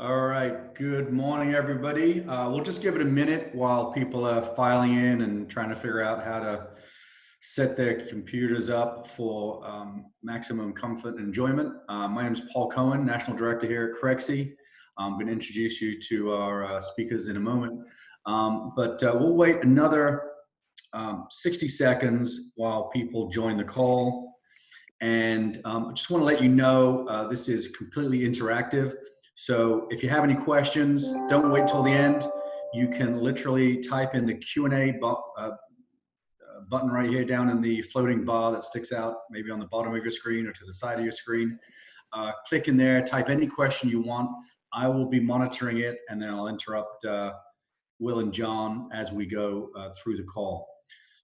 All right, good morning, everybody. We'll just give it a minute while people are filing in and trying to figure out how to set their computers up for maximum comfort and enjoyment. My name is Paul Cohen, National Director here at Crexi. I'm going to introduce you to our speakers in a moment. But we'll wait another 60 seconds while people join the call. And I just want to let you know this is completely interactive. So if you have any questions, don't wait till the end. You can literally type in the Q&A button right here down in the floating bar that sticks out maybe on the bottom of your screen or to the side of your screen. Click in there, type any question you want. I will be monitoring it, and then I'll interrupt Will and Jon as we go through the call.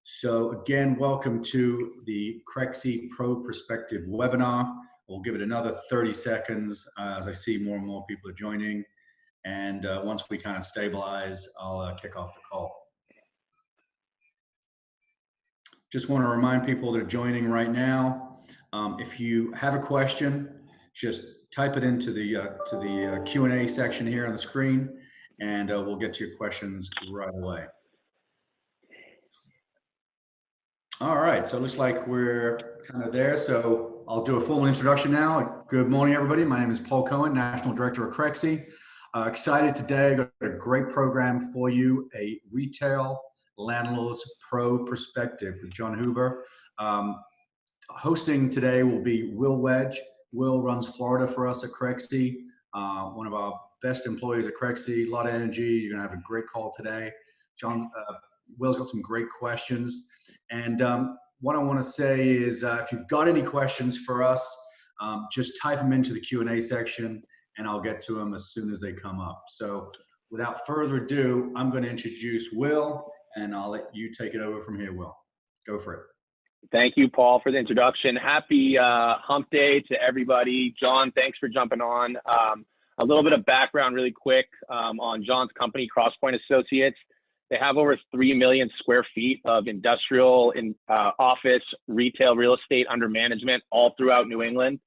So again, welcome to the Crexi Pro Perspective webinar. We'll give it another 30 seconds as I see more and more people are joining. And once we kind of stabilize, I'll kick off the call. Just want to remind people that are joining right now, if you have a question, just type it into the Q&A section here on the screen, and we'll get to your questions right away. All right, so it looks like we're kind of there. So I'll do a formal introduction now. Good morning, everybody. My name is Paul Cohen, National Director of Crexi. Excited today, got a great program for you, a retail landlord's pro perspective with Jon Hueber. Hosting today will be Will Wedge. Will runs Florida for us at Crexi, one of our best employees at Crexi, a lot of energy. You're gonna have a great call today. Will's got some great questions. And what I want to say is if you've got any questions for us, just type them into the Q&A section and I'll get to them as soon as they come up. So without further ado, I'm going to introduce Will, and I'll let you take it over from here, Will. Go for it. Thank you, Paul, for the introduction. Happy hump day to everybody. Jon, thanks for jumping on. A little bit of background really quick on Jon's company, Crosspoint Associates. They have over 3 million square feet of industrial and office, retail, real estate under management all throughout New England.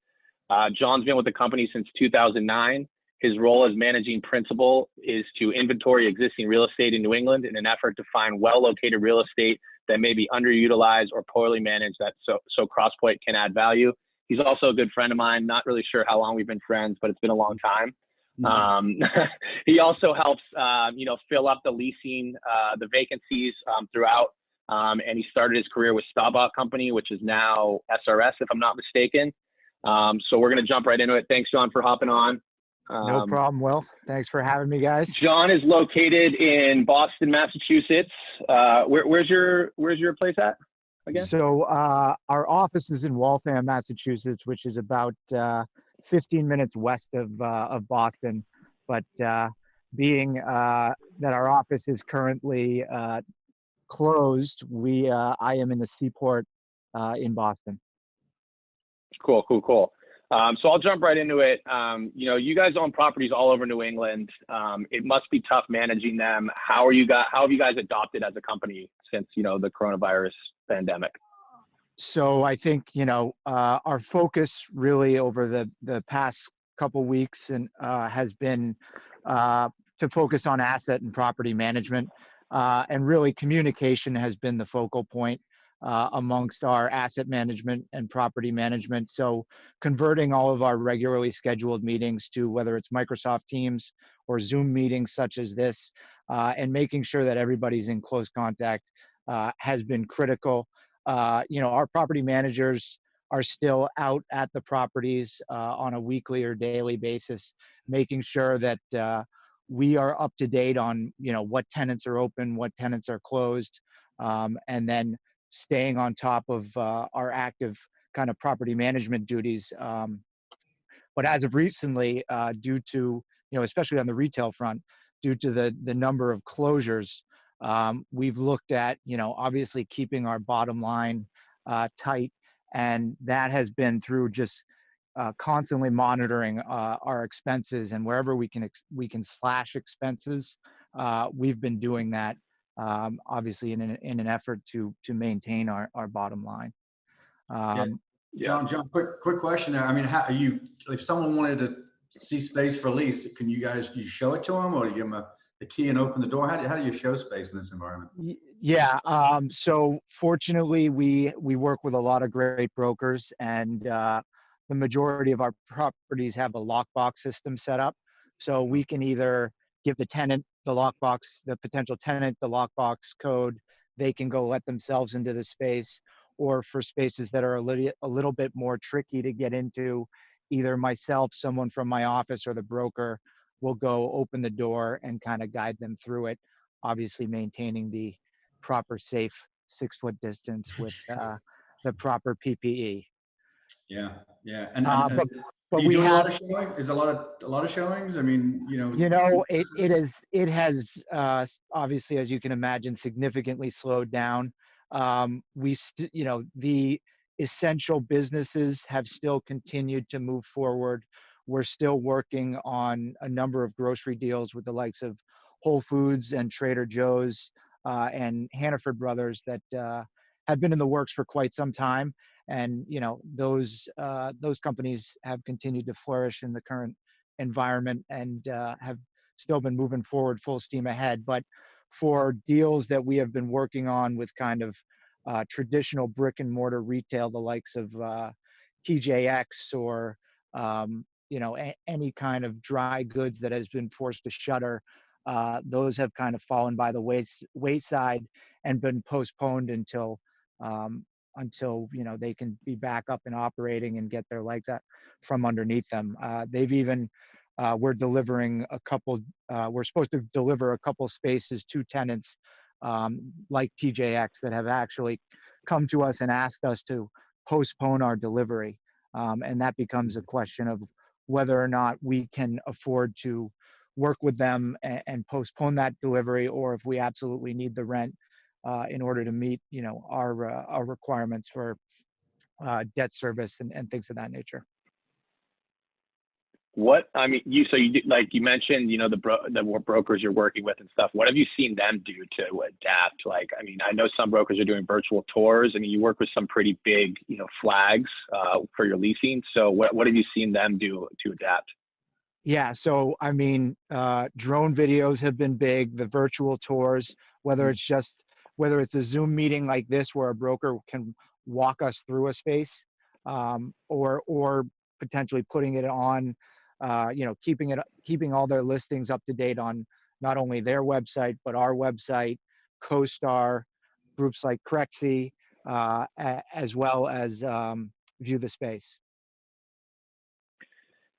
Jon's been with the company since 2009. His role as managing principal is to inventory existing real estate in New England in an effort to find well-located real estate that may be underutilized or poorly managed so Crosspoint can add value. He's also a good friend of mine. Not really sure how long we've been friends, but it's been a long time. He also helps, fill up the leasing, the vacancies throughout. And he started his career with Staubach Company, which is now SRS, if I'm not mistaken. So we're going to jump right into it. Thanks, Jon, for hopping on. No problem, Will. Thanks for having me, guys. Jon is located in Boston, Massachusetts. Where's your place at again? So our office is in Waltham, Massachusetts, which is about 15 minutes west of Boston, but being that our office is currently closed, I am in the Seaport in Boston. Cool. So I'll jump right into it. You guys own properties all over New England. It must be tough managing them. How have you guys adopted as a company since the coronavirus pandemic? So I think, our focus really over the past couple weeks has been to focus on asset and property management. And really communication has been the focal point amongst our asset management and property management. So converting all of our regularly scheduled meetings to whether it's Microsoft Teams or Zoom meetings such as this, and making sure that everybody's in close contact has been critical. Our property managers are still out at the properties on a weekly or daily basis, making sure that we are up to date on, what tenants are open, what tenants are closed, and then staying on top of our active kind of property management duties. But as of recently, due to, especially on the retail front, due to the number of closures, we've looked at, obviously keeping our bottom line tight, and that has been through just constantly monitoring our expenses, and wherever we can slash expenses, we've been doing that, obviously in an effort to maintain our bottom line. Jon, quick question there. I mean, if someone wanted to see space for lease, can you guys, do you show it to them, or you give them the key and open the door? How do you show space in this environment? Yeah. So fortunately, we work with a lot of great brokers, and the majority of our properties have a lockbox system set up. So we can either give the tenant the lockbox, the potential tenant the lockbox code. They can go let themselves into the space, or for spaces that are a little bit more tricky to get into, either myself, someone from my office, or the broker will go open the door and kind of guide them through it, obviously maintaining the proper safe 6 foot distance with the proper PPE. Yeah, yeah. And, But are but you we doing a lot have, of showing? Is a lot of showings? I mean, it has obviously, as you can imagine, significantly slowed down. The essential businesses have still continued to move forward. We're still working on a number of grocery deals with the likes of Whole Foods and Trader Joe's and Hannaford Brothers that have been in the works for quite some time. And those companies have continued to flourish in the current environment and have still been moving forward full steam ahead. But for deals that we have been working on with kind of traditional brick and mortar retail, the likes of TJX, or any kind of dry goods that has been forced to shutter, those have kind of fallen by the wayside and been postponed until they can be back up and operating and get their legs out from underneath them. They've even we're delivering a couple. We're supposed to deliver a couple spaces to tenants like TJX that have actually come to us and asked us to postpone our delivery, and that becomes a question of whether or not we can afford to work with them and postpone that delivery, or if we absolutely need the rent in order to meet our requirements for debt service and things of that nature. What I mean, like you mentioned, the brokers you're working with and stuff. What have you seen them do to adapt? Like, I mean, I know some brokers are doing virtual tours. I mean, you work with some pretty big, flags for your leasing. So what have you seen them do to adapt? Yeah, so I mean, drone videos have been big. The virtual tours, whether it's a Zoom meeting like this where a broker can walk us through a space, or potentially putting it on, keeping all their listings up to date on not only their website but our website, CoStar, groups like Crexi, as well as View the Space.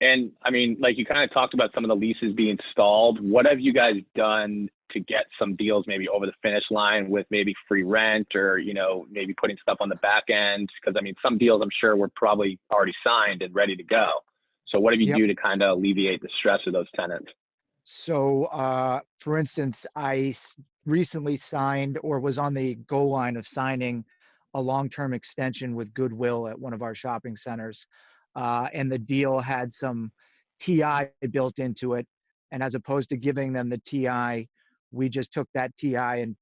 And I mean, like you kind of talked about some of the leases being stalled. What have you guys done to get some deals maybe over the finish line with maybe free rent, or, maybe putting stuff on the back end? Because I mean, some deals I'm sure were probably already signed and ready to go. So what have you do to kind of alleviate the stress of those tenants? So, for instance, recently signed, or was on the goal line of signing, a long-term extension with Goodwill at one of our shopping centers. And the deal had some TI built into it. And as opposed to giving them the TI, we just took that TI and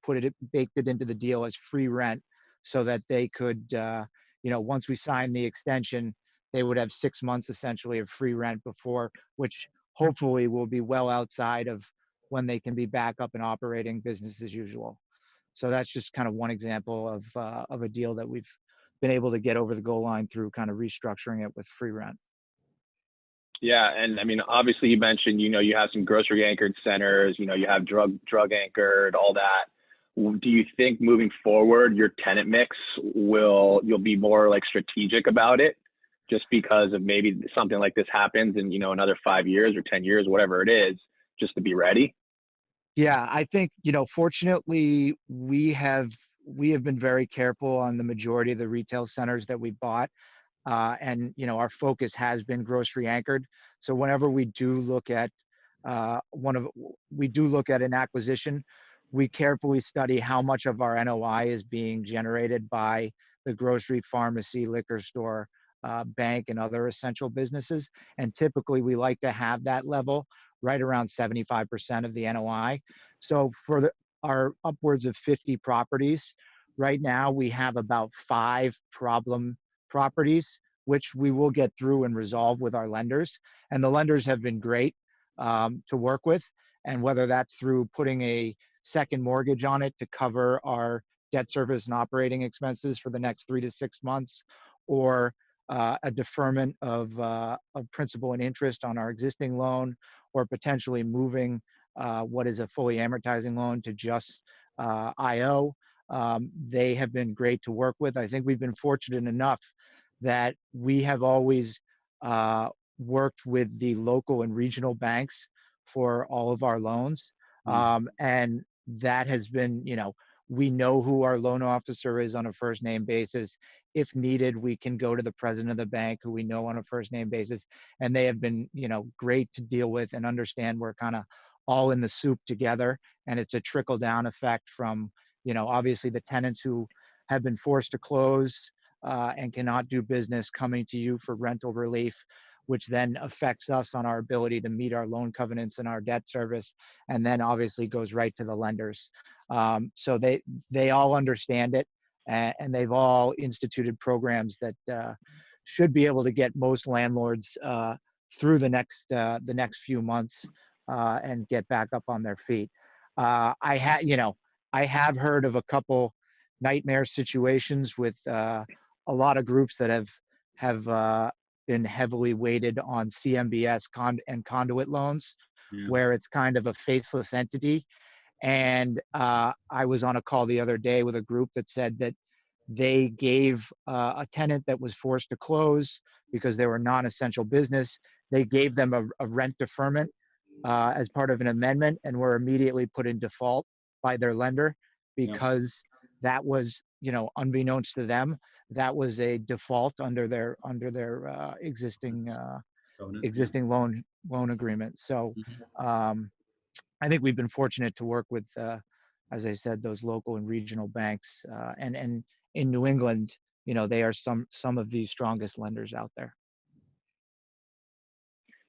baked it into the deal as free rent, so that they could, once we signed the extension, they would have 6 months essentially of free rent before, which hopefully will be well outside of when they can be back up and operating business as usual. So that's just kind of one example of a deal that we've been able to get over the goal line through kind of restructuring it with free rent. Yeah, and I mean, obviously you mentioned, you have some grocery anchored centers, you have drug anchored, all that. Do you think moving forward, your tenant mix you'll be more like strategic about it, just because of maybe something like this happens in, another 5 years or 10 years, whatever it is, just to be ready? Yeah, I think, fortunately we have been very careful on the majority of the retail centers that we bought. And our focus has been grocery anchored. So whenever we do look at an acquisition, we carefully study how much of our NOI is being generated by the grocery, pharmacy, liquor store, bank, and other essential businesses. And typically we like to have that level right around 75% of the NOI. So for our upwards of 50 properties, right now we have about 5 problem properties which we will get through and resolve with our lenders. And the lenders have been great to work with. And whether that's through putting a second mortgage on it to cover our debt service and operating expenses for the next 3 to 6 months, or a deferment of principal and interest on our existing loan, or potentially moving what is a fully amortizing loan to just IO. They have been great to work with. I think we've been fortunate enough that we have always worked with the local and regional banks for all of our loans. And that has been, we know who our loan officer is on a first name basis. If needed, we can go to the president of the bank who we know on a first name basis. And they have been, great to deal with and understand we're kind of all in the soup together. And it's a trickle down effect from, obviously the tenants who have been forced to close and cannot do business coming to you for rental relief, which then affects us on our ability to meet our loan covenants and our debt service, and then obviously goes right to the lenders. So they all understand it, and they've all instituted programs that should be able to get most landlords through the next few months and get back up on their feet. I have heard of a couple nightmare situations with a lot of groups that have been heavily weighted on CMBS and conduit loans, where it's kind of a faceless entity. And I was on a call the other day with a group that said that they gave a tenant that was forced to close because they were non-essential business, they gave them a rent deferment as part of an amendment, and were immediately put in default by their lender because that was, unbeknownst to them, that was a default under their existing loan agreement. So I think we've been fortunate to work with, as I said, those local and regional banks, and in New England, they are some of the strongest lenders out there.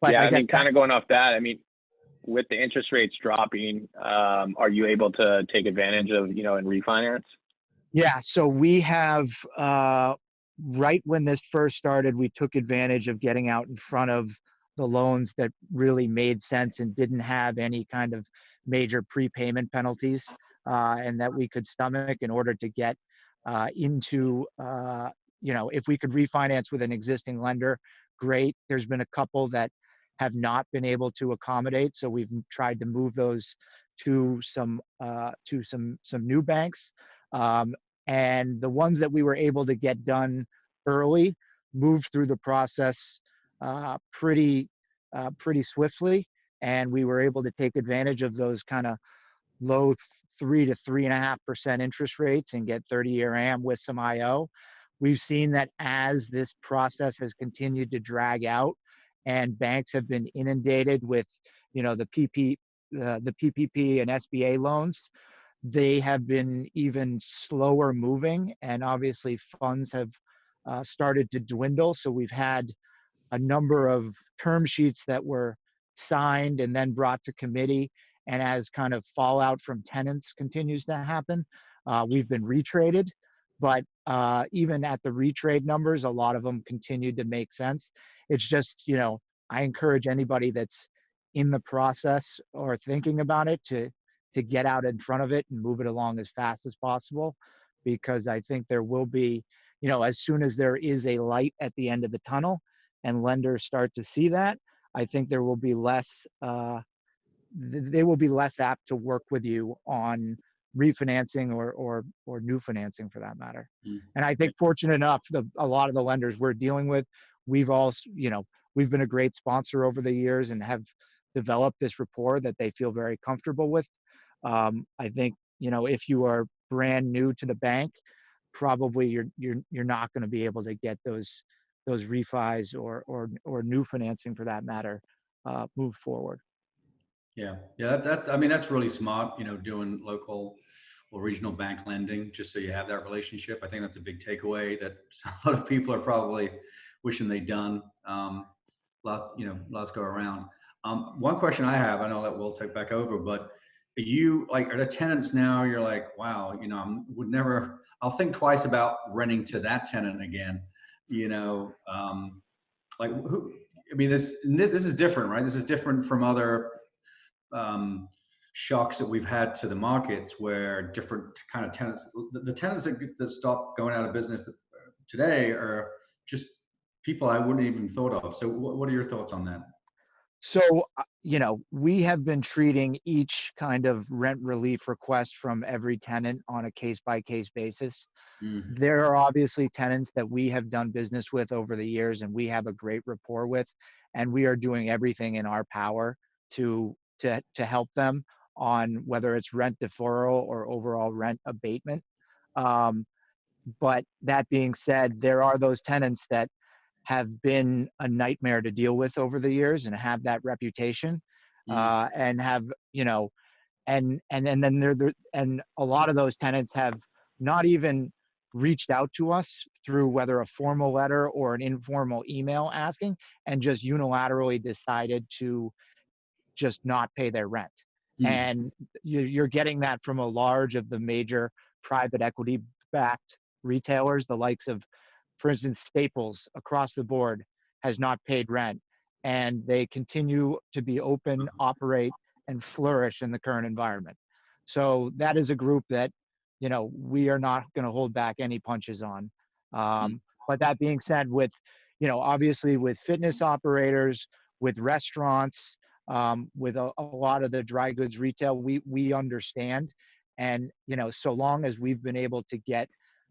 But yeah, I mean, kind of going off that, I mean, with the interest rates dropping, are you able to take advantage of, and refinance? Yeah, so we have, right when this first started, we took advantage of getting out in front of the loans that really made sense and didn't have any kind of major prepayment penalties, and that we could stomach in order to get into, if we could refinance with an existing lender, great. There's been a couple that have not been able to accommodate, so we've tried to move those to some new banks. And the ones that we were able to get done early moved through the process pretty swiftly, and we were able to take advantage of those kind of low 3 to 3.5% interest rates and get 30-year AM with some IO. We've seen that as this process has continued to drag out, and banks have been inundated with, the PPP and SBA loans, they have been even slower moving, and obviously funds have started to dwindle. So we've had a number of term sheets that were signed and then brought to committee, and as kind of fallout from tenants continues to happen, we've been retraded. But even at the retrade numbers, a lot of them continued to make sense. It's just, I encourage anybody that's in the process or thinking about it to get out in front of it and move it along as fast as possible, because I think there will be, as soon as there is a light at the end of the tunnel and lenders start to see that, I think there will be less, they will be less apt to work with you on refinancing or new financing for that matter. And I think fortunate enough, a lot of the lenders we're dealing with, we've all, we've been a great sponsor over the years and have developed this rapport that they feel very comfortable with. I think, if you are brand new to the bank, probably you're not going to be able to get those refis or new financing for that matter move forward. Yeah. I mean, that's really smart, doing local or regional bank lending, just so you have that relationship. I think that's a big takeaway that a lot of people are probably wishing they'd done last go around. One question I have, I know that we'll take back over, but are the tenants now, you're like, wow, I'll think twice about renting to that tenant again, you know, like who, I mean, this is different, right? This is different from other um, shocks that we've had to the markets where different kind of tenants, the tenants that stop going out of business today are just people I wouldn't even thought of. So what are your thoughts on that? So, we have been treating each kind of rent relief request from every tenant on a case by case basis. Mm, There are obviously tenants that we have done business with over the years and we have a great rapport with, and we are doing everything in our power to help them on whether it's rent deferral or overall rent abatement. Um, but that being said, there are those tenants that have been a nightmare to deal with over the years and have that reputation, mm, and have, and then and a lot of those tenants have not even reached out to us through whether a formal letter or an informal email asking, and just unilaterally decided to just not pay their rent. mm, And you're getting that from a large of the major private equity backed retailers, the likes of, for instance, Staples across the board has not paid rent, and they continue to be open, operate, and flourish in the current environment. So that is a group that, we are not going to hold back any punches on. mm, But that being said, with, obviously with fitness operators, with restaurants, with a lot of the dry goods retail, we understand. And, so long as we've been able to get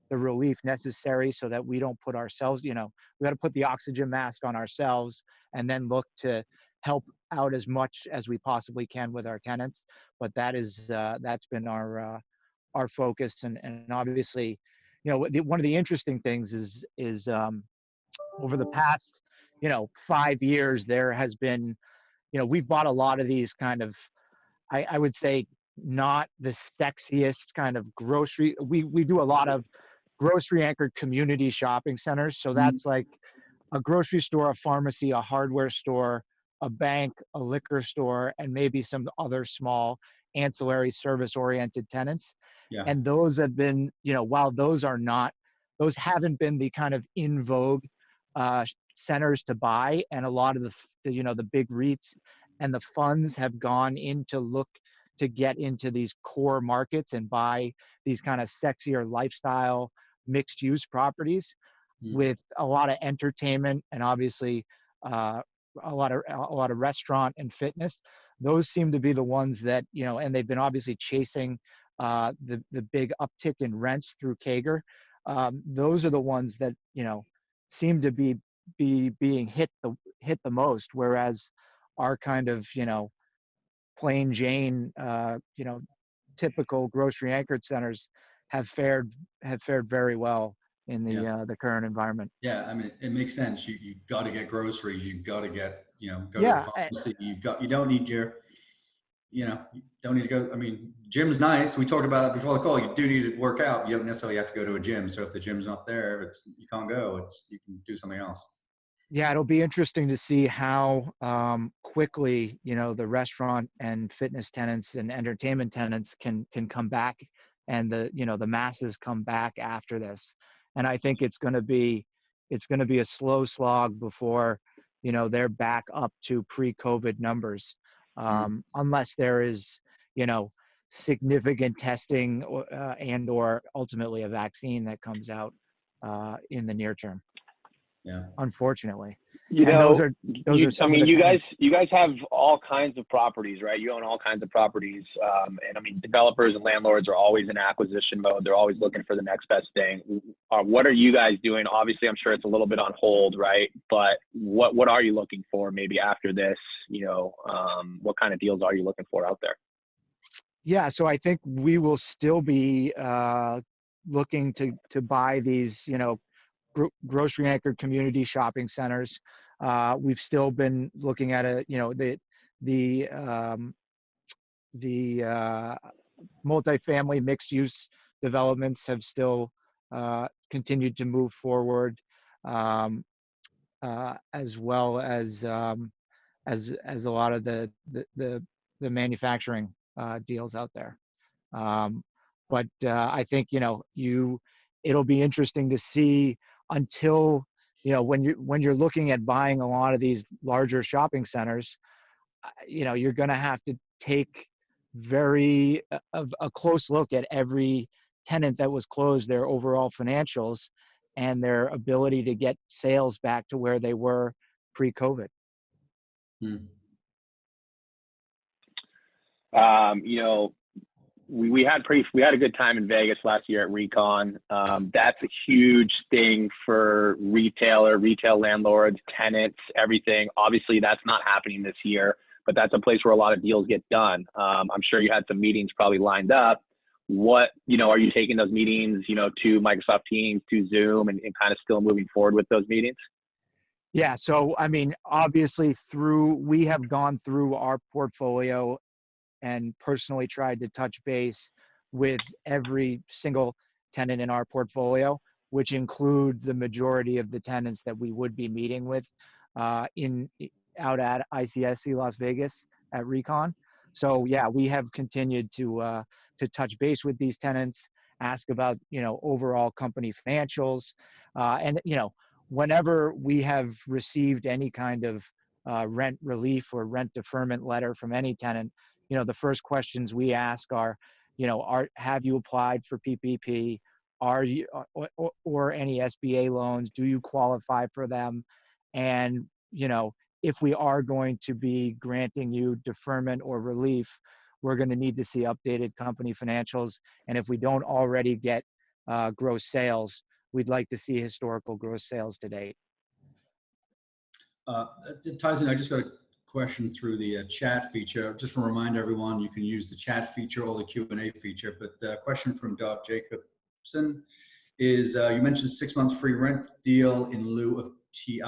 the relief necessary so that we don't put ourselves, we got to put the oxygen mask on ourselves and then look to help out as much as we possibly can with our tenants. But that's been our focus. And obviously, one of the interesting things is over the past, 5 years, there has been, we've bought a lot of these kind of, I would say, not the sexiest kind of grocery. We do a lot of grocery anchored community shopping centers. So mm, that's like a grocery store, a pharmacy, a hardware store, a bank, a liquor store, and maybe some other small ancillary service oriented tenants. yeah. And those have been, while those haven't been the kind of in vogue centers to buy, and a lot of the big REITs and the funds have gone in to look to get into these core markets and buy these kind of sexier lifestyle mixed use properties Mm, with a lot of entertainment and obviously uh, a lot of restaurant and fitness. Those seem to be the ones that, and they've been obviously chasing the big uptick in rents through Kager. Those are the ones that seem to be being hit the most, whereas our kind of plain Jane typical grocery anchored centers have fared very well in yeah. the current environment. Yeah, I mean, it makes sense. You got to get groceries. You got to get, go to the Yeah, pharmacy. You don't need you don't need to go. I mean, gym's nice. We talked about that before the call. You do need to work out. You don't necessarily have to go to a gym. So if the gym's not there, you can't go. You can do something else. yeah, it'll be interesting to see how quickly the restaurant and fitness tenants and entertainment tenants can come back, and the masses come back after this. And I think it's going to be a slow slog before they're back up to pre-COVID numbers, Mm, unless there is you know significant testing and or ultimately a vaccine that comes out in the near term, yeah. unfortunately. You And those know, are those are I some of mean, the you guys, tenants. have all kinds of properties, right? You own all kinds of properties, and I mean, developers and landlords are always in acquisition mode. They're always looking for the next best thing. What are you guys doing? Obviously, I'm sure it's a little bit on hold, right? But what are you looking for maybe after this? What kind of deals are you looking for out there? Yeah, so I think we will still be looking to buy these grocery anchored community shopping centers. We've still been looking at the um, the multifamily mixed use developments have still continued to move forward, um, as well as a lot of the manufacturing deals out there. Um, but I think it'll be interesting to see until when you're looking at buying a lot of these larger shopping centers, you're going to have to take a close look at every tenant that was closed, their overall financials, and their ability to get sales back to where they were pre-COVID. Hmm. We had a good time in Vegas last year at Recon. That's a huge thing for retail landlords, tenants, everything. Obviously, that's not happening this year, but that's a place where a lot of deals get done. I'm sure you had some meetings probably lined up. Are you taking those meetings, to Microsoft Teams, to Zoom, and kind of still moving forward with those meetings? Yeah. So, I mean, obviously we have gone through our portfolio and personally tried to touch base with every single tenant in our portfolio, which include the majority of the tenants that we would be meeting with out at ICSC Las Vegas at Recon. So yeah, we have continued to touch base with these tenants, ask about overall company financials, and whenever we have received any kind of rent relief or rent deferment letter from any tenant, the first questions we ask are, have you applied for PPP? Are you or any SBA loans? Do you qualify for them? And if we are going to be granting you deferment or relief, we're going to need to see updated company financials. And if we don't already get gross sales, we'd like to see historical gross sales to date. It ties in. I just got a question through the chat feature. Just to remind everyone, you can use the chat feature or the Q&A feature. But the question from Dov Jacobson is, you mentioned 6 months free rent deal in lieu of TI.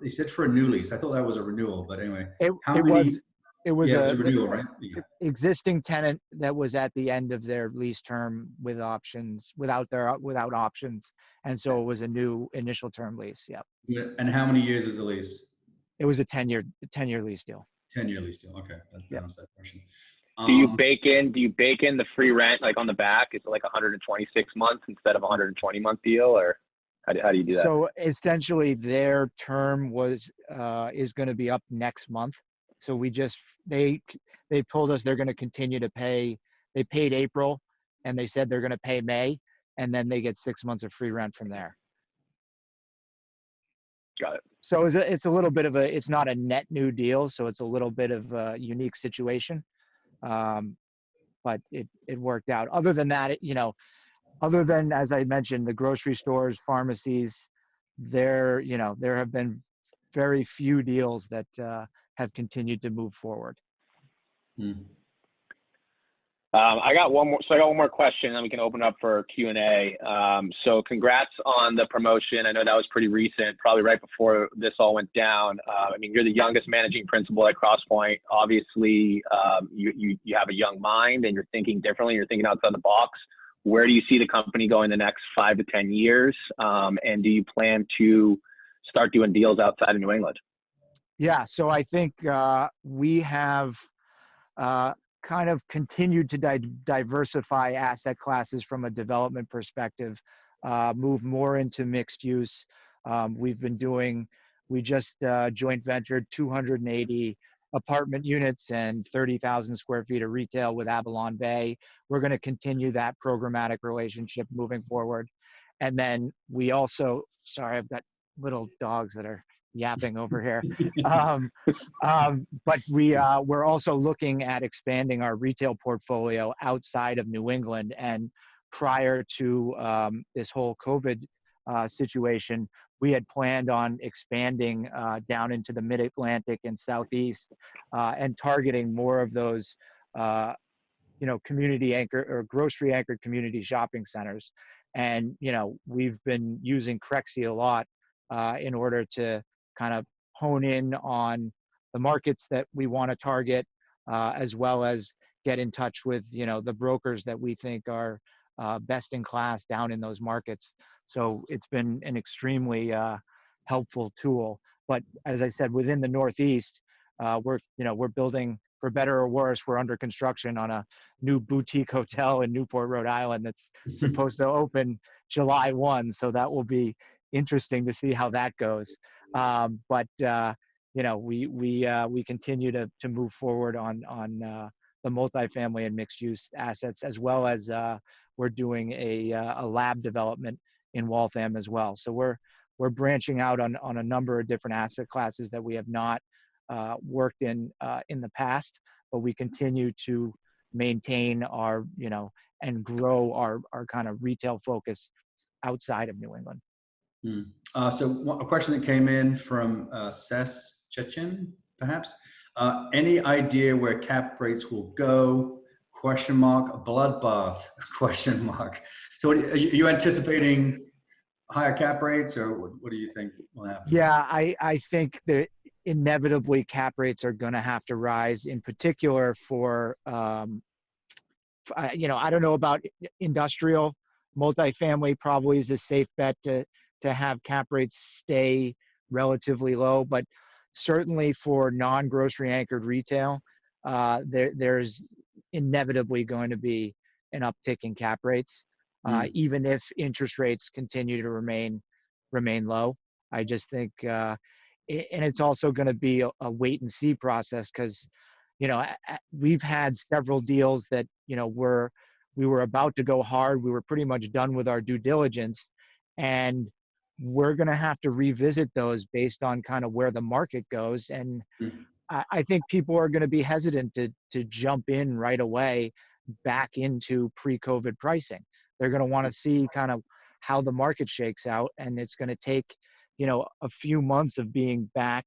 They said for a new lease. I thought that was a renewal, but anyway. It was it was a renewal, right? Yeah. Existing tenant that was at the end of their lease term with options, without options, and so it was a new initial term lease. Yeah. And how many years is the lease? It was a 10-year lease deal. 10-year lease deal. Okay, that answers that question. Do you bake in the free rent like on the back? Is it like 126 months instead of a 120-month deal, or how do you do that? So essentially, their term is going to be up next month. So they've told us they're going to continue to pay. They paid April, and they said they're going to pay May, and then they get 6 months of free rent from there. Got it. So it's a little bit of it's not a net new deal, so it's a little bit of a unique situation. But it worked out. Other than that, other than, as I mentioned, the grocery stores, pharmacies, there have been very few deals that have continued to move forward. I got one more question, and then we can open up for Q&A. So congrats on the promotion. I know that was pretty recent, probably right before this all went down. I mean, you're the youngest managing principal at Crosspoint. Obviously, you have a young mind, and you're thinking differently. You're thinking outside the box. Where do you see the company going the next 5 to 10 years? And do you plan to start doing deals outside of New England? Yeah, so I think we have kind of continued to diversify asset classes from a development perspective, move more into mixed use. We just joint ventured 280 apartment units and 30,000 square feet of retail with Avalon Bay. We're going to continue that programmatic relationship moving forward. And then we also, sorry, I've got little dogs that are yapping over here. But we're also looking at expanding our retail portfolio outside of New England. And prior to this whole COVID situation, we had planned on expanding down into the Mid-Atlantic and Southeast and targeting more of those, community anchor or grocery anchored community shopping centers. And, we've been using Crexi a lot in order to kind of hone in on the markets that we want to target, as well as get in touch with, the brokers that we think are best in class down in those markets. So it's been an extremely helpful tool. But as I said, within the Northeast, we're building, for better or worse, we're under construction on a new boutique hotel in Newport, Rhode Island that's supposed to open July 1. So that will be interesting to see how that goes. But you know, we continue to move forward on the multifamily and mixed use assets, as well as we're doing a lab development in Waltham as well. So we're branching out on a number of different asset classes that we have not worked in the past, but we continue to maintain our, you know, and grow our kind of retail focus outside of New England. So a question that came in from Ses Chechen, perhaps. Any idea where cap rates will go? Question mark. A bloodbath? Question mark. So are you anticipating higher cap rates, or what do you think will happen? Yeah, I think that inevitably cap rates are going to have to rise, in particular for, you know, I don't know about industrial. Multifamily probably is a safe bet to have cap rates stay relatively low, but certainly for non-grocery anchored retail, there's inevitably going to be an uptick in cap rates, even if interest rates continue to remain low. I just think, and it's also going to be a wait and see process, because, you know, we've had several deals that, you know, we were about to go hard. We were pretty much done with our due diligence, and we're going to have to revisit those based on kind of where the market goes. And I think people are going to be hesitant to jump in right away back into pre-COVID pricing. They're going to want to see kind of how the market shakes out, and it's going to take, you know, a few months of being back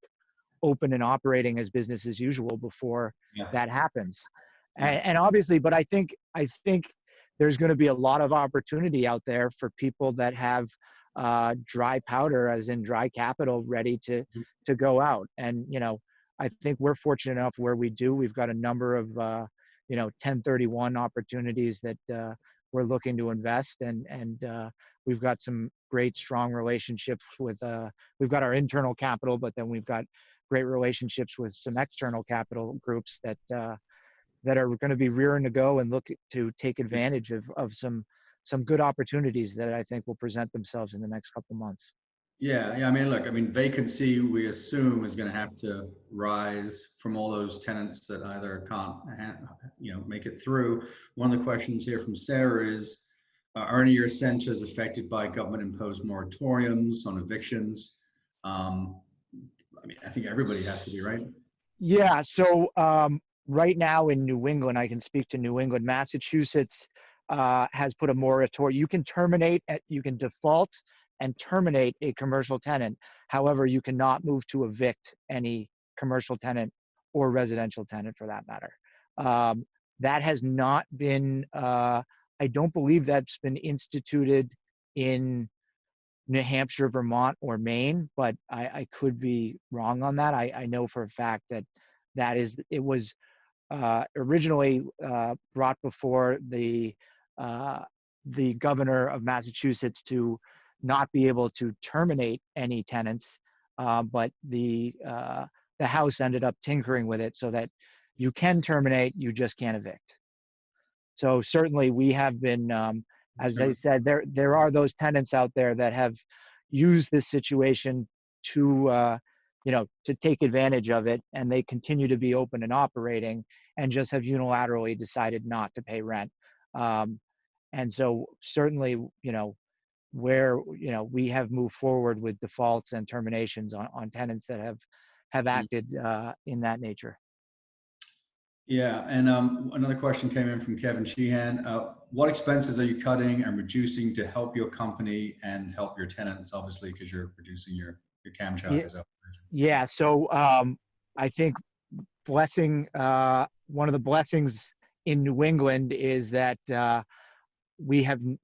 open and operating as business as usual before that happens. And obviously, but I think there's going to be a lot of opportunity out there for people that have dry powder, as in dry capital, ready to go out. And, you know, I think we're fortunate enough where we do. We've got a number of, you know, 1031 opportunities that we're looking to invest in, and we've got some great, strong relationships with, we've got our internal capital, but then we've got great relationships with some external capital groups that are going to be rearing to go and look to take advantage of some good opportunities that I think will present themselves in the next couple of months. Yeah. I mean, look, I mean, vacancy, we assume, is going to have to rise from all those tenants that either can't, you know, make it through. One of the questions here from Sarah is, are any of your centers affected by government-imposed moratoriums on evictions? I mean, I think everybody has to be, right? Yeah. So right now in New England, I can speak to New England. Massachusetts has put a moratorium. You can terminate, you can default and terminate a commercial tenant. However, you cannot move to evict any commercial tenant or residential tenant, for that matter. That has not been, I don't believe that's been instituted in New Hampshire, Vermont, or Maine, but I could be wrong on that. I know for a fact that it was originally brought before the governor of Massachusetts to not be able to terminate any tenants, but the House ended up tinkering with it so that you can terminate, you just can't evict. So certainly we have been, as I said, there are those tenants out there that have used this situation to, you know, to take advantage of it, and they continue to be open and operating, and just have unilaterally decided not to pay rent. And so certainly, you know, where, you know, we have moved forward with defaults and terminations on tenants that have acted in that nature. Yeah, and another question came in from Kevin Sheehan. What expenses are you cutting and reducing to help your company and help your tenants, obviously, because you're reducing your cam charges up? Yeah, so I think one of the blessings in New England is that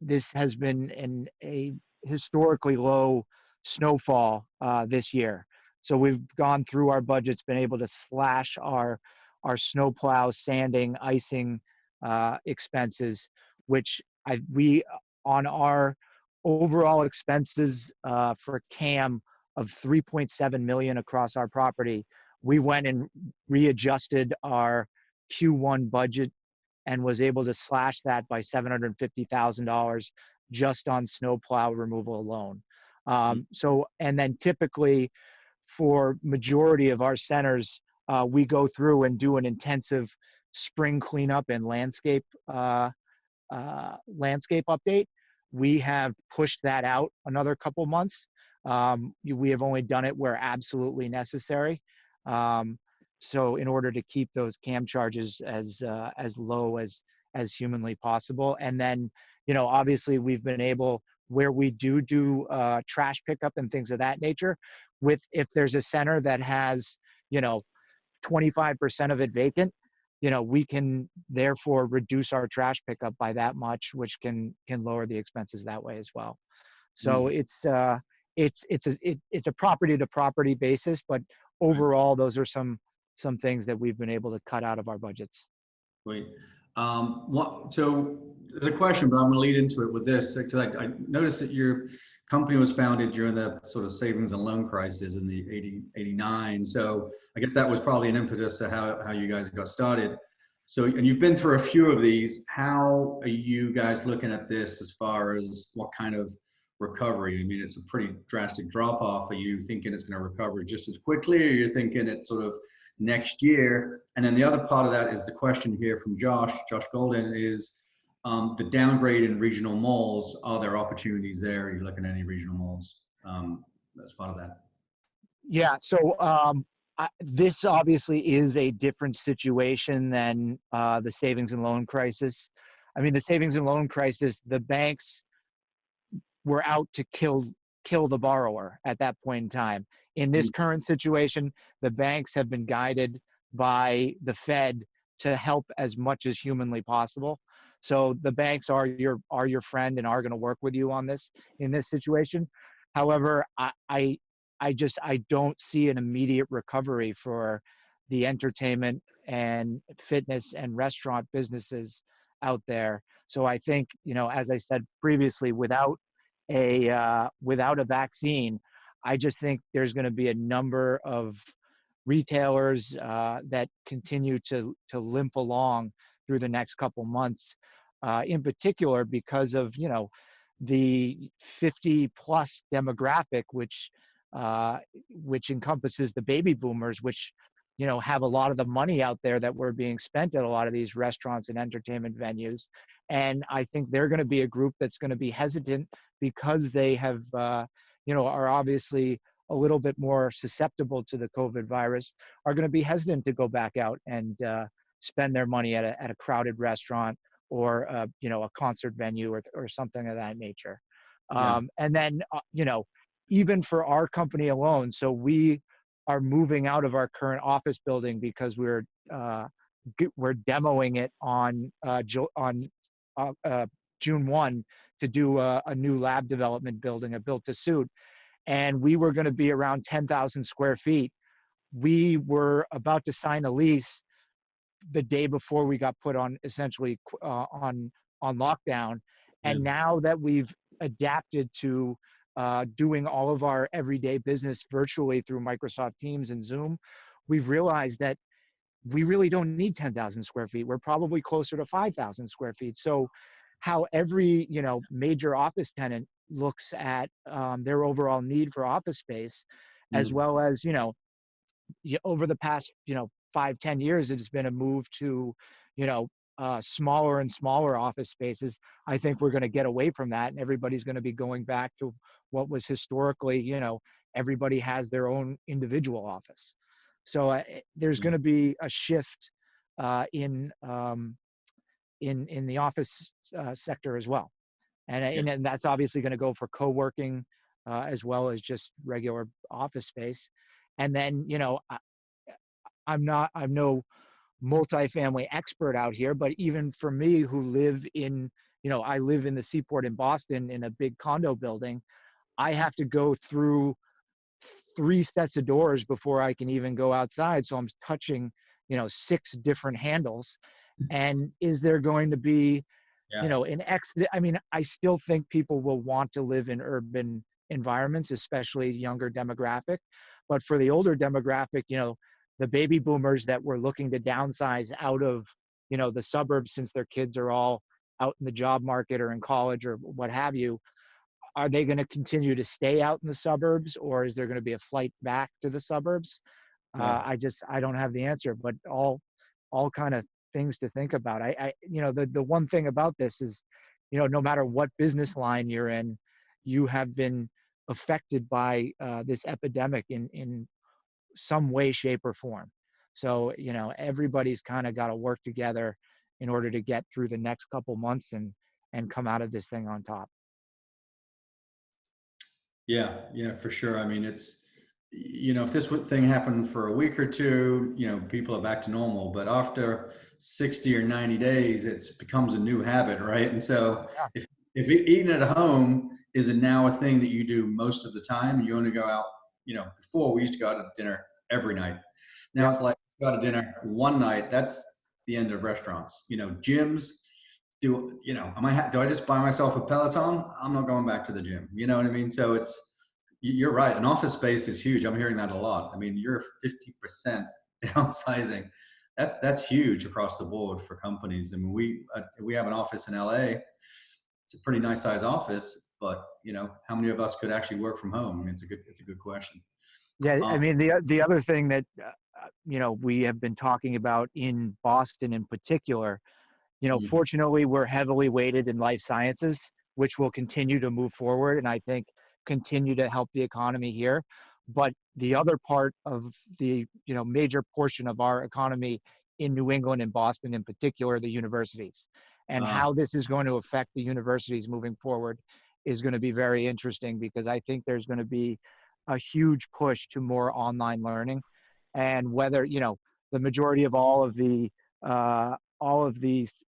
this has been a historically low snowfall this year. So we've gone through our budgets, been able to slash our snowplow, sanding, icing expenses, which we on our overall expenses for CAM of 3.7 million across our property, we went and readjusted our Q1 budget and was able to slash that by $750,000 just on snowplow removal alone. So, and then typically for majority of our centers, we go through and do an intensive spring cleanup and landscape update. We have pushed that out another couple months. We have only done it where absolutely necessary. So in order to keep those CAM charges as low as humanly possible. And then, obviously we've been able, where we do trash pickup and things of that nature, if there's a center that has, 25% of it vacant, we can therefore reduce our trash pickup by that much, which can lower the expenses that way as well. So it's a property to property basis, but overall, those are some things that we've been able to cut out of our budgets. Great. So there's a question, but I'm going to lead into it with this, because I noticed that your company was founded during the sort of savings and loan crisis in the 89. So I guess that was probably an impetus to how you guys got started. So, and you've been through a few of these. How are you guys looking at this as far as what kind of recovery? I mean, it's a pretty drastic drop off. Are you thinking it's going to recover just as quickly, or you're thinking it's sort of next year? And then the other part of that is the question here from Josh Golden is the downgrade in regional malls. Are there opportunities there? Are you looking at any regional malls as part of that? Yeah, so this obviously is a different situation than the savings and loan crisis. I mean, the savings and loan crisis, the banks were out to kill the borrower at that point in time. In this current situation, the banks have been guided by the Fed to help as much as humanly possible. So the banks are your friend and are going to work with you on this in this situation. However, I don't see an immediate recovery for the entertainment and fitness and restaurant businesses out there. So I think, as I said previously, without a vaccine, I just think there's going to be a number of retailers that continue to limp along through the next couple months, in particular because of the 50 plus demographic, which encompasses the baby boomers, which have a lot of the money out there that were being spent at a lot of these restaurants and entertainment venues. And I think they're going to be a group that's going to be hesitant because they have are obviously a little bit more susceptible to the COVID virus, are going to be hesitant to go back out and spend their money at a crowded restaurant or a concert venue or something of that nature. And then even for our company alone, so we are moving out of our current office building because we're demoing it on June 1 to do a new lab development building, a built to suit. And we were going to be around 10,000 square feet. We were about to sign a lease the day before we got put on essentially on lockdown. And now that we've adapted to doing all of our everyday business virtually through Microsoft Teams and Zoom, we've realized that we really don't need 10,000 square feet. We're probably closer to 5,000 square feet. So how every major office tenant looks at their overall need for office space, as well as over the past 5-10 years, it has been a move to smaller and smaller office spaces. I think we're going to get away from that, and everybody's going to be going back to what was historically everybody has their own individual office. So there's going to be a shift in the office sector as well. And that's obviously going to go for co-working as well as just regular office space. And then, I'm no multifamily expert out here, but even for me who live in, I live in the Seaport in Boston in a big condo building, I have to go through 3 sets of doors before I can even go outside. So I'm touching, 6 different handles. And is there going to be, I mean, I still think people will want to live in urban environments, especially younger demographic. But for the older demographic, the baby boomers that were looking to downsize out of, the suburbs, since their kids are all out in the job market or in college or what have you, are they going to continue to stay out in the suburbs, or is there going to be a flight back to the suburbs? Yeah. I don't have the answer, but all kind of things to think about. The one thing about this is, no matter what business line you're in, you have been affected by this epidemic in some way, shape, or form. So, everybody's kind of got to work together in order to get through the next couple months and come out of this thing on top. Yeah, yeah, for sure. I mean, if this thing happened for a week or two, people are back to normal. But after 60 or 90 days, it becomes a new habit, right? And so Yeah. if eating at home is now a thing that you do most of the time, and you only go out, before we used to go out to dinner every night. Now Yep. it's like go out to dinner one night. That's the end of restaurants. Gyms. Do I just buy myself a Peloton? I'm not going back to the gym. You know what I mean? So you're right. An office space is huge. I'm hearing that a lot. I mean, you're 50% downsizing. That's huge across the board for companies. I mean, we have an office in LA. It's a pretty nice size office, but how many of us could actually work from home? I mean, it's a good question. Yeah, I mean, the other thing that we have been talking about in Boston in particular, fortunately, we're heavily weighted in life sciences, which will continue to move forward and I think continue to help the economy here. But the other part of the major portion of our economy in New England and Boston in particular, the universities, and how this is going to affect the universities moving forward is going to be very interesting, because I think there's going to be a huge push to more online learning. And whether the majority of all of the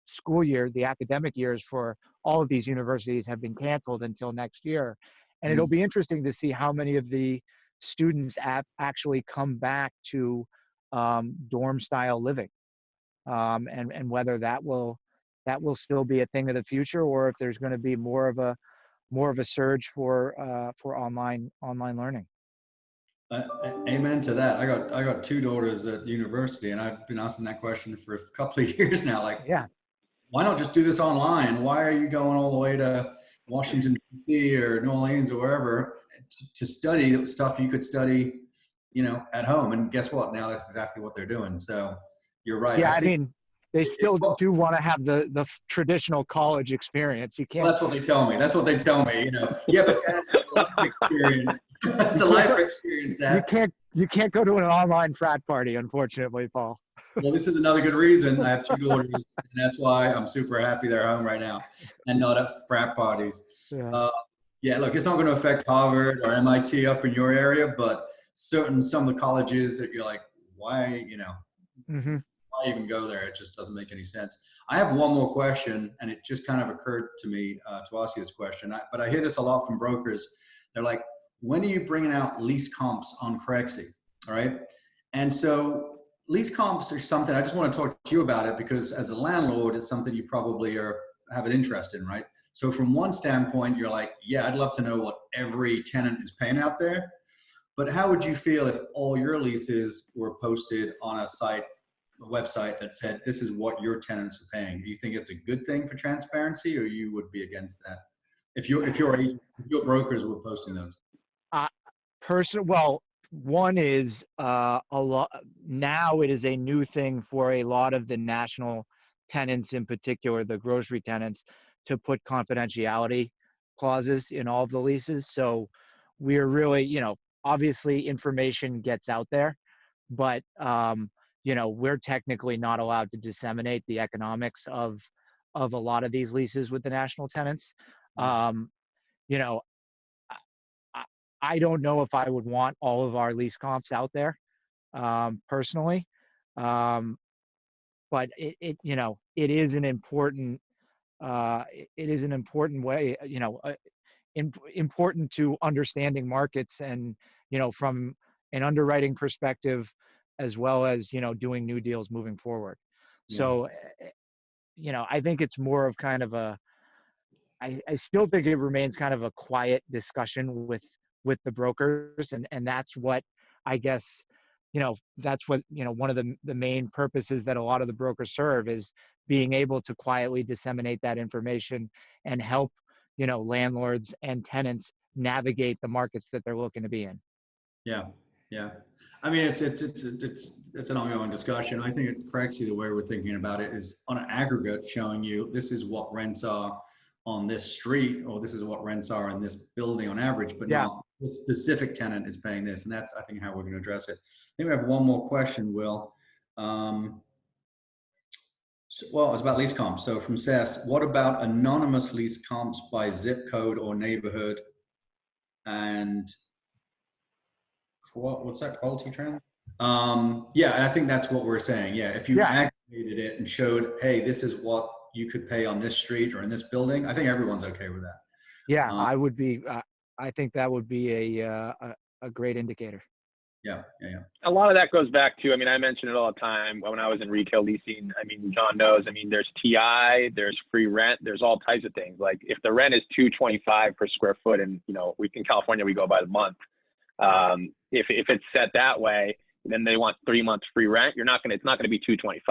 school year, the academic years for all of these universities have been canceled until next year. And it'll be interesting to see how many of the students actually come back to dorm style living, and whether that will still be a thing of the future, or if there's going to be more of a surge for online learning. Amen to that. I got two daughters at university, and I've been asking that question for a couple of years now. Like, Yeah. why not just do this online? Why are you going all the way to Washington, D.C. or New Orleans or wherever to study stuff you could study, at home? And guess what? Now that's exactly what they're doing. So you're right. Yeah, I I think mean, they still do want to have the traditional college experience. You well, can't. that's what they tell me. That's what they tell me. Yeah, but Dad, it's a life experience. It's a life experience, Dad. You can't go to an online frat party, unfortunately, Paul. Well, this is another good reason. I have two daughters, and that's why I'm super happy they're home right now and not at frat parties. Yeah. Yeah, look, it's not going to affect Harvard or MIT up in your area, but some of the colleges that you're like, why, Mm-hmm. why even go there? It just doesn't make any sense. I have one more question, and it just kind of occurred to me to ask you this question. But I hear this a lot from brokers. They're like, when are you bringing out lease comps on Crexi? All right. And so lease comps are something I just want to talk to you about it, because as a landlord, it's something you probably have an interest in, right? So from one standpoint, you're like, yeah, I'd love to know what every tenant is paying out there. But how would you feel if all your leases were posted on a website that said, this is what your tenants are paying? Do you think it's a good thing for transparency, or you would be against that? If your brokers were posting those? Well, one is a lot now. It is a new thing for a lot of the national tenants, in particular the grocery tenants, to put confidentiality clauses in all of the leases. So we're really, obviously information gets out there, but we're technically not allowed to disseminate the economics of a lot of these leases with the national tenants. You know, I don't know if I would want all of our lease comps out there, personally. But it is an important, way, important to understanding markets, and, from an underwriting perspective, as well as, doing new deals moving forward. Yeah. So, I think it's more of kind of I still think it remains kind of a quiet discussion with the brokers, and that's what I guess, that's what, one of the main purposes that a lot of the brokers serve, is being able to quietly disseminate that information and help, landlords and tenants navigate the markets that they're looking to be in. Yeah, yeah. I mean, it's an ongoing discussion. I think at Crexi, the way we're thinking about it is on an aggregate, showing you this is what rents are on this street, or this is what rents are in this building on average, but Yeah. not the specific tenant is paying this. And that's, I think, how we're going to address it. I think we have one more question, Will. Well, it's about lease comps. So from Sess, what about anonymous lease comps by zip code or neighborhood? And what's that, quality trend? Yeah, and I think that's what we're saying. Yeah, if you aggregated it and showed, hey, this is what you could pay on this street or in this building, I think everyone's okay with that. Yeah, I would be. I think that would be a great indicator. Yeah. A lot of that goes back to, I mean, I mention it all the time when I was in retail leasing. I mean, Jon knows, I mean, there's TI, there's free rent, there's all types of things. Like if the rent is $225 per square foot, and we in California, we go by the month. If it's set that way, then they want 3 months free rent. It's not going to be $225,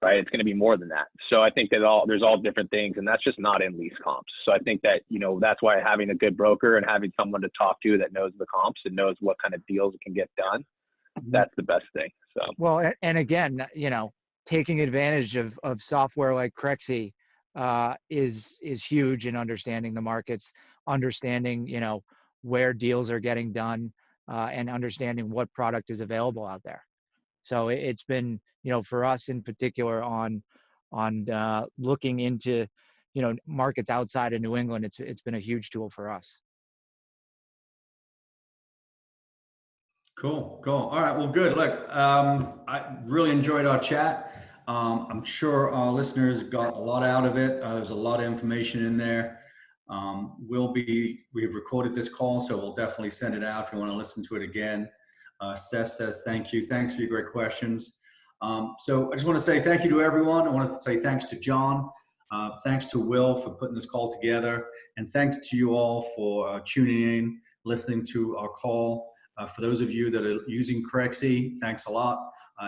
right? It's going to be more than that. So I think that there's all different things, and that's just not in lease comps. So I think that, that's why having a good broker and having someone to talk to that knows the comps and knows what kind of deals can get done, that's the best thing. So, well, and again, taking advantage of software like Crexi is huge in understanding the markets, understanding, where deals are getting done, and understanding what product is available out there. So it's been, for us in particular on looking into, markets outside of New England, it's been a huge tool for us. Cool. All right. Well, good. Look, I really enjoyed our chat. I'm sure our listeners got a lot out of it. There's a lot of information in there. We've recorded this call, so we'll definitely send it out if you want to listen to it again. Seth says, thank you. Thanks for your great questions. So I just want to say thank you to everyone. I want to say thanks to Jon. Thanks to Will for putting this call together. And thanks to you all for tuning in, listening to our call. For those of you that are using Crexi, thanks a lot.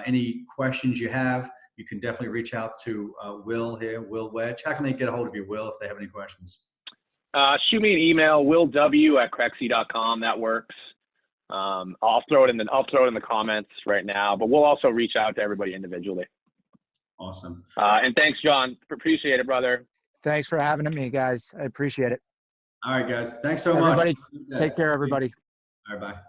Any questions you have, you can definitely reach out to Will here, Will Wedge. How can they get a hold of you, Will, if they have any questions? Shoot me an email, willw@crexi.com. That works. I'll throw it in the comments right now, but we'll also reach out to everybody individually. Awesome. And thanks, Jon. Appreciate it, brother. Thanks for having me, guys. I appreciate it. All right, guys. Thanks so much. Everybody, take care, everybody. All right, bye.